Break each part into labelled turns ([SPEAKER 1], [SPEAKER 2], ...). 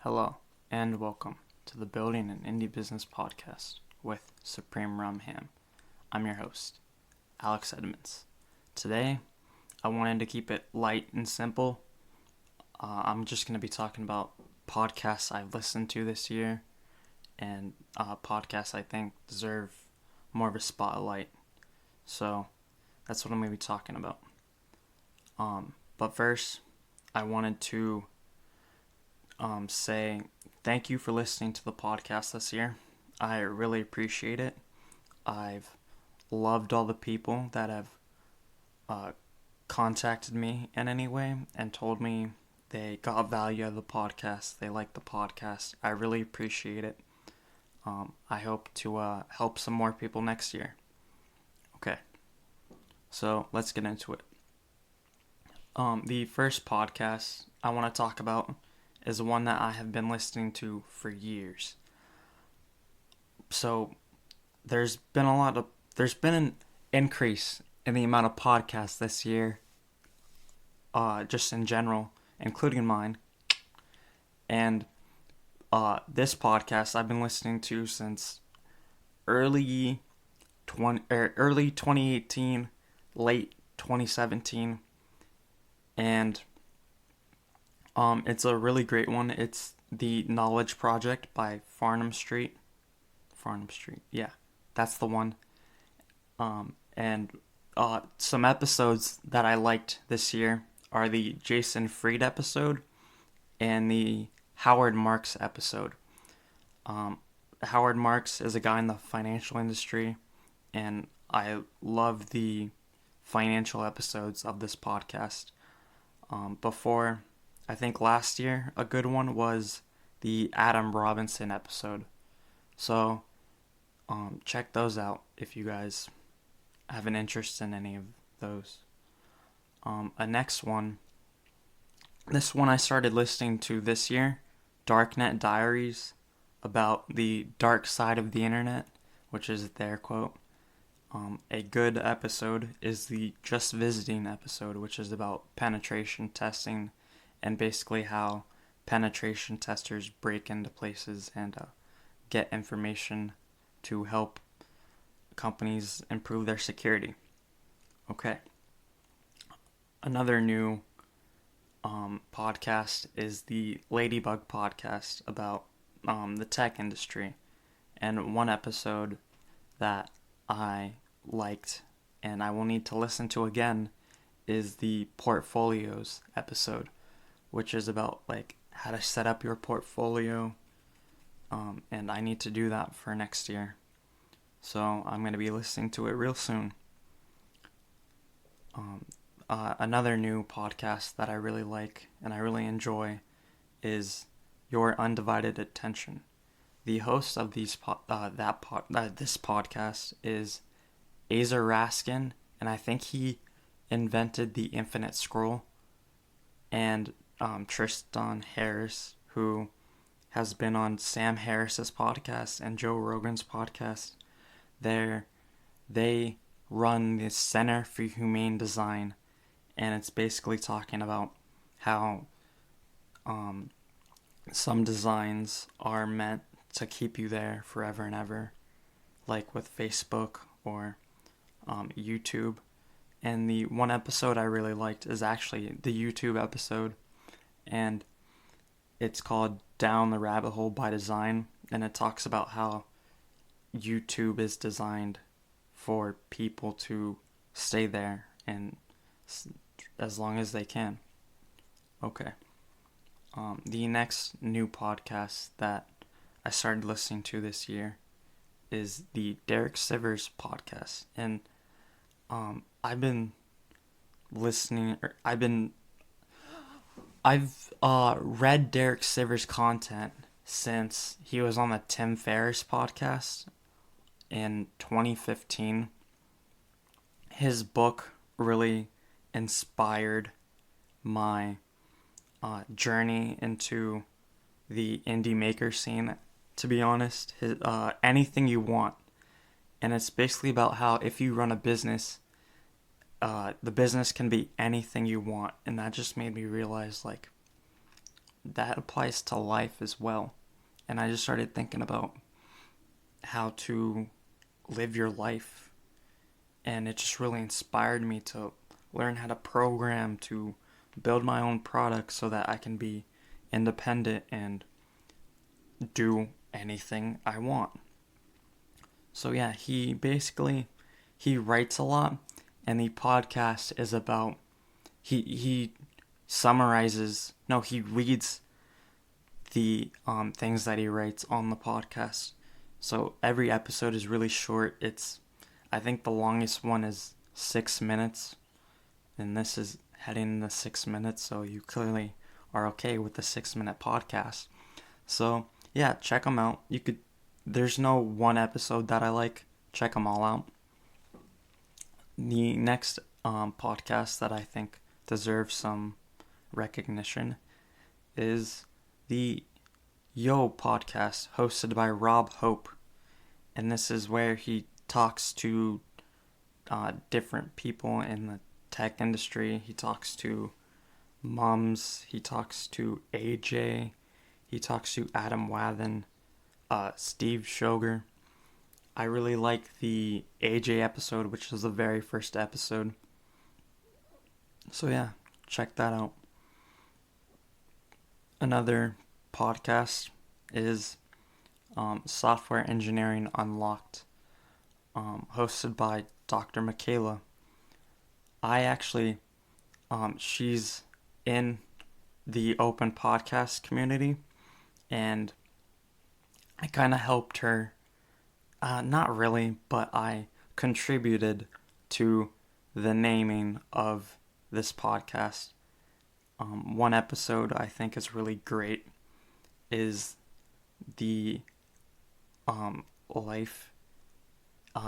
[SPEAKER 1] Hello, and welcome to the Building an Indie Business Podcast with SupremeRumHam. I'm your host, Alex Edmonds. Today, I wanted to keep it light and simple. I'm just going to be talking about podcasts I've listened to this year, and podcasts I think deserve more of a spotlight. So, that's what I'm going to be talking about. But first, I wanted to say thank you for listening to the podcast this year. I really appreciate it. I've loved all the people that have contacted me in any way and told me they got value out of the podcast. They like the podcast. I really appreciate it. I hope to help some more people next year. Okay, so let's get into it. The first podcast I want to talk about is one that I have been listening to for years. So there's been an increase in the amount of podcasts this year, just in general, including mine. And this podcast I've been listening to since early 2018, late 2017, and it's a really great one. It's The Knowledge Project by Farnham Street, yeah, that's the one. And some episodes that I liked this year are the Jason Fried episode and the Howard Marks episode. Howard Marks is a guy in the financial industry, and I love the financial episodes of this podcast. Before, I think last year, a good one was the Adam Robinson episode. So, check those out if you guys have an interest in any of those. This one I started listening to this year, Darknet Diaries, about the dark side of the internet, which is their quote. A good episode is the Just Visiting episode, which is about penetration testing and basically how penetration testers break into places and get information to help companies improve their security. Okay. Another new podcast is the Ladybug podcast about the tech industry. And one episode that I liked and I will need to listen to again is the Portfolios episode, which is about like how to set up your portfolio, and I need to do that for next year. So I'm going to be listening to it real soon. Another new podcast that I really like and I really enjoy is Your Undivided Attention. The host of this podcast is Azer Raskin, and I think he invented the infinite scroll. And Tristan Harris, who has been on Sam Harris's podcast and Joe Rogan's podcast. They run the Center for Humane Design, and it's basically talking about how some designs are meant to keep you there forever and ever, like with Facebook or YouTube. And the one episode I really liked is actually the YouTube episode, and it's called Down the Rabbit Hole by Design, and it talks about how YouTube is designed for people to stay there and as long as they can. Okay. The next new podcast that I started listening to this year is the Derek Sivers podcast, and I've read Derek Sivers' content since he was on the Tim Ferriss podcast in 2015. His book really inspired my journey into the indie maker scene, to be honest. Anything You Want. And it's basically about how if you run a business, the business can be anything you want. And that just made me realize, like, that applies to life as well. And I just started thinking about how to live your life. And it just really inspired me to learn how to program, to build my own products so that I can be independent and do anything I want. So yeah, he writes a lot, and the podcast is about he summarizes, no, he reads the things that he writes on the podcast. So every episode is really short. I think the longest one is 6 minutes, and this is heading into 6 minutes, so you clearly are okay with the 6-minute podcast. So yeah, check them out. There's no one episode that I like. Check them all out. The next podcast that I think deserves some recognition is the Yo podcast, hosted by Rob Hope. And this is where he talks to different people in the tech industry. He talks to mums. He talks to AJ. He talks to Adam Wathan, Steve Shoger. I really like the AJ episode, which is the very first episode. So yeah, check that out. Another podcast is Software Engineering Unlocked, hosted by Dr. Michaela. She's in the open podcast community, and I kind of helped her. Not really, but I contributed to the naming of this podcast. One episode I think is really great is the Life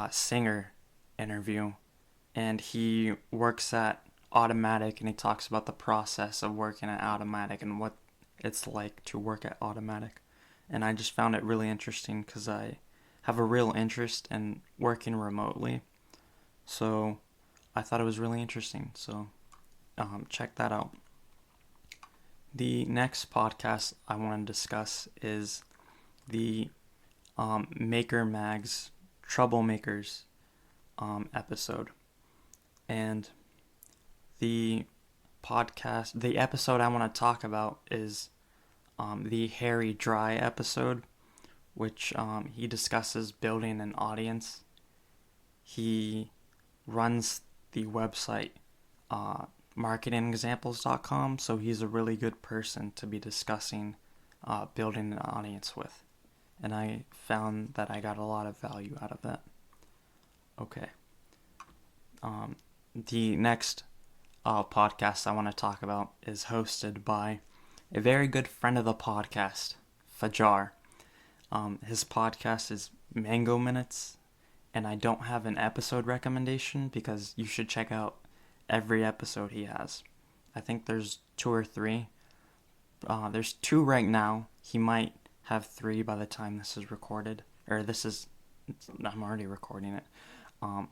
[SPEAKER 1] singer interview, and he works at Automatic, and he talks about the process of working at Automatic and what it's like to work at Automatic. And I just found it really interesting because I have a real interest in working remotely, so I thought it was really interesting. So check that out. The next podcast I want to discuss is the Maker Mag's Troublemakers episode. And the episode I want to talk about is the Harry Dry episode, which he discusses building an audience. He runs the website marketingexamples.com, so he's a really good person to be discussing building an audience with. And I found that I got a lot of value out of that. Okay. The next podcast I want to talk about is hosted by a very good friend of the podcast, Fajar. His podcast is Mango Minutes, and I don't have an episode recommendation because you should check out every episode he has. I think there's 2 or 3. There's 2 right now. He might have 3 by the time this is recorded. I'm already recording it.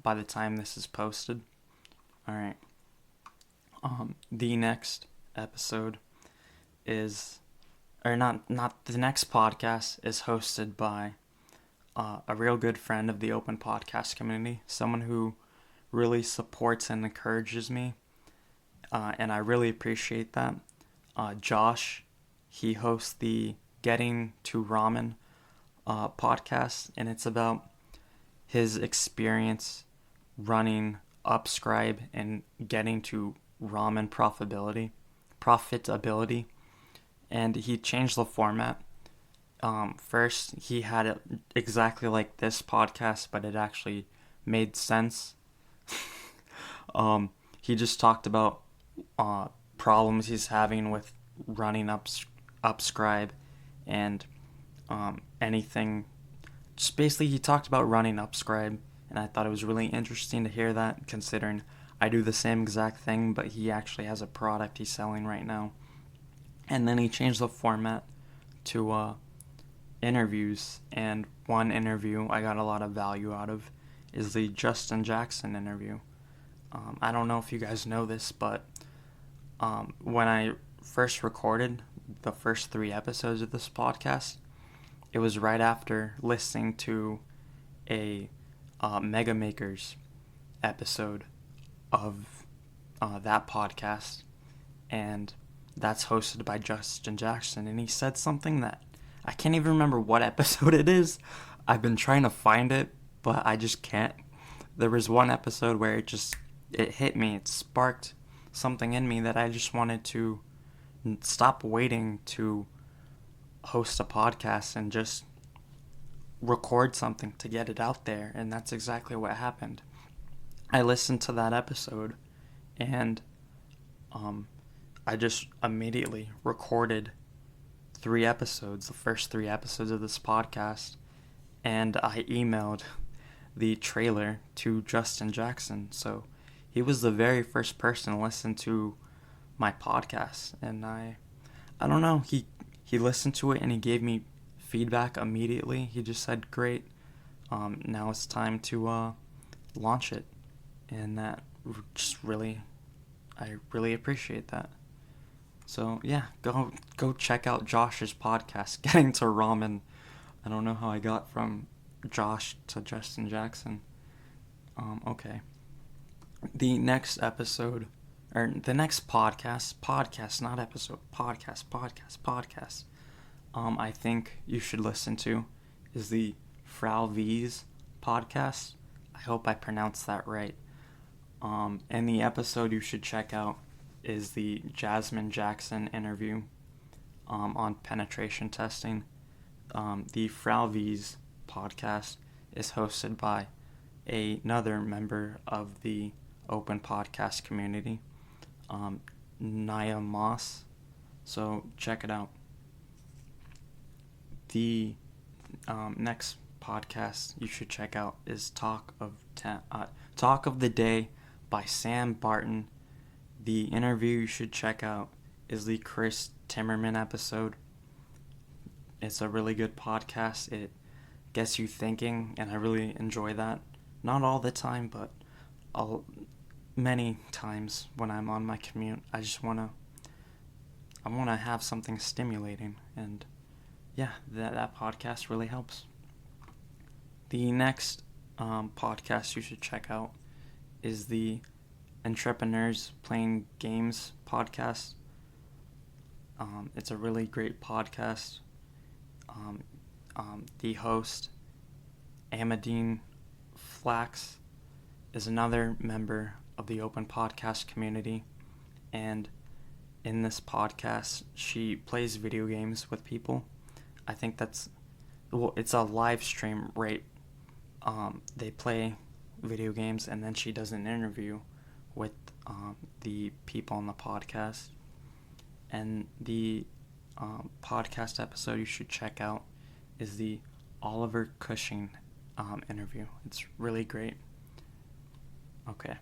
[SPEAKER 1] By the time this is posted. Alright. The next episode is, the next podcast is hosted by a real good friend of the open podcast community, someone who really supports and encourages me, and I really appreciate that. Josh, he hosts the Getting to Ramen podcast, and it's about his experience running Upscribe and getting to ramen profitability, and he changed the format. First, he had it exactly like this podcast, but it actually made sense. He just talked about problems he's having with running Upscribe and anything. Just basically, he talked about running Upscribe, and I thought it was really interesting to hear that, considering I do the same exact thing, but he actually has a product he's selling right now. And then he changed the format to interviews, and one interview I got a lot of value out of is the Justin Jackson interview. I don't know if you guys know this, but when I first recorded the first 3 episodes of this podcast. It was right after listening to a Mega Makers episode of that podcast, and that's hosted by Justin Jackson, and he said something that I can't even remember what episode it is. I've been trying to find it, but I just can't. There was one episode where it hit me. It sparked something in me that I just wanted to stop waiting to host a podcast and just record something to get it out there, and that's exactly what happened. I listened to that episode, and I just immediately recorded 3 episodes, the first 3 episodes of this podcast, and I emailed the trailer to Justin Jackson. So he was the very first person to listen to my podcast, and I don't know, he listened to it and he gave me feedback immediately. He just said, great, now it's time to launch it, and that just I really appreciate that. So yeah, go check out Josh's podcast, Getting to Ramen. I don't know how I got from Josh to Justin Jackson. Okay. The next episode, or the next podcast, not episode, podcast, I think you should listen to is the Frau V's podcast. I hope I pronounced that right. And the episode you should check out is the Jasmine Jackson interview on penetration testing. The Frau V's podcast is hosted by another member of the open podcast community, Naya Moss. So check it out. The next podcast you should check out is Talk of the Day by Sam Barton. The interview you should check out is the Chris Timmerman episode. It's a really good podcast. It gets you thinking, and I really enjoy that. Not all the time, but many times when I'm on my commute, I want to have something stimulating, and yeah, that podcast really helps. The next podcast you should check out is the Entrepreneurs Playing Games podcast. It's a really great podcast. The host, Amadine Flax, is another member of the open podcast community, and in this podcast she plays video games with people. I think it's a live stream, right? They play video games, and then she does an interview with the people on the podcast. And the podcast episode you should check out is the Oliver Cushing interview. It's really great. Okay.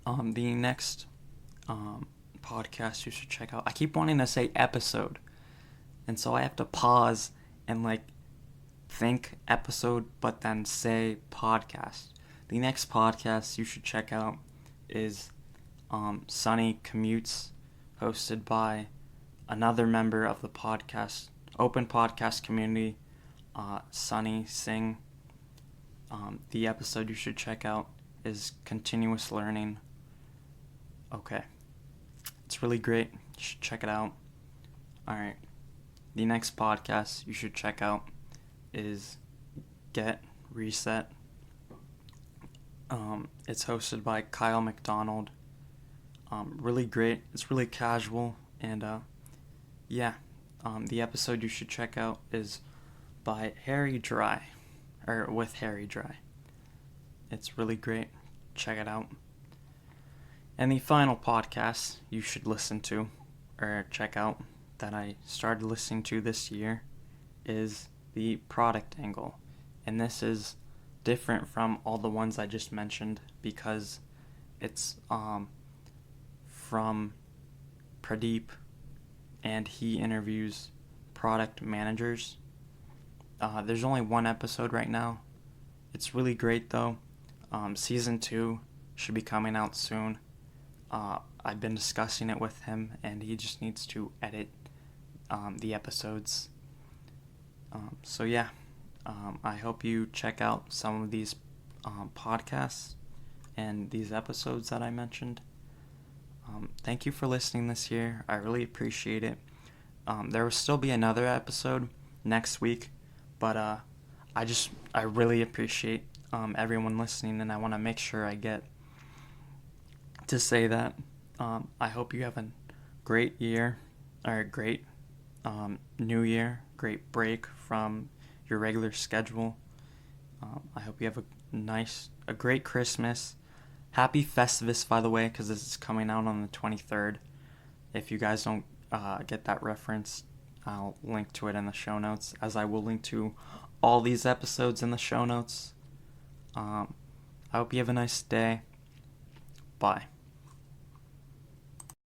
[SPEAKER 1] The next podcast you should check out. I keep wanting to say episode, and so I have to pause and think episode, but then say podcast. The next podcast you should check out is Sunny Commutes, hosted by another member of the open podcast community, Sunny Singh. The episode you should check out is Continuous Learning. Okay. It's really great. You should check it out. Alright. The next podcast you should check out is Get Reset. It's hosted by Kyle McDonald. Really great. It's really casual, and the episode you should check out is by Harry Dry, or with Harry Dry. It's really great. Check it out. And the final podcast you should listen to or check out that I started listening to this year is the Product Angle. And this is different from all the ones I just mentioned because it's from Pradeep, and he interviews product managers. There's only one episode right now. It's really great though. Season 2 should be coming out soon. I've been discussing it with him, and he just needs to edit the episodes. So yeah, I hope you check out some of these podcasts and these episodes that I mentioned. Thank you for listening this year. I really appreciate it. There will still be another episode next week, but I really appreciate everyone listening, and I want to make sure I get to say that I hope you have a great year, or a great new year, great break from your regular schedule. I hope you have a great Christmas. Happy Festivus, by the way, because this is coming out on the 23rd. If you guys don't get that reference, I'll link to it in the show notes, as I will link to all these episodes in the show notes. I hope you have a nice day. Bye.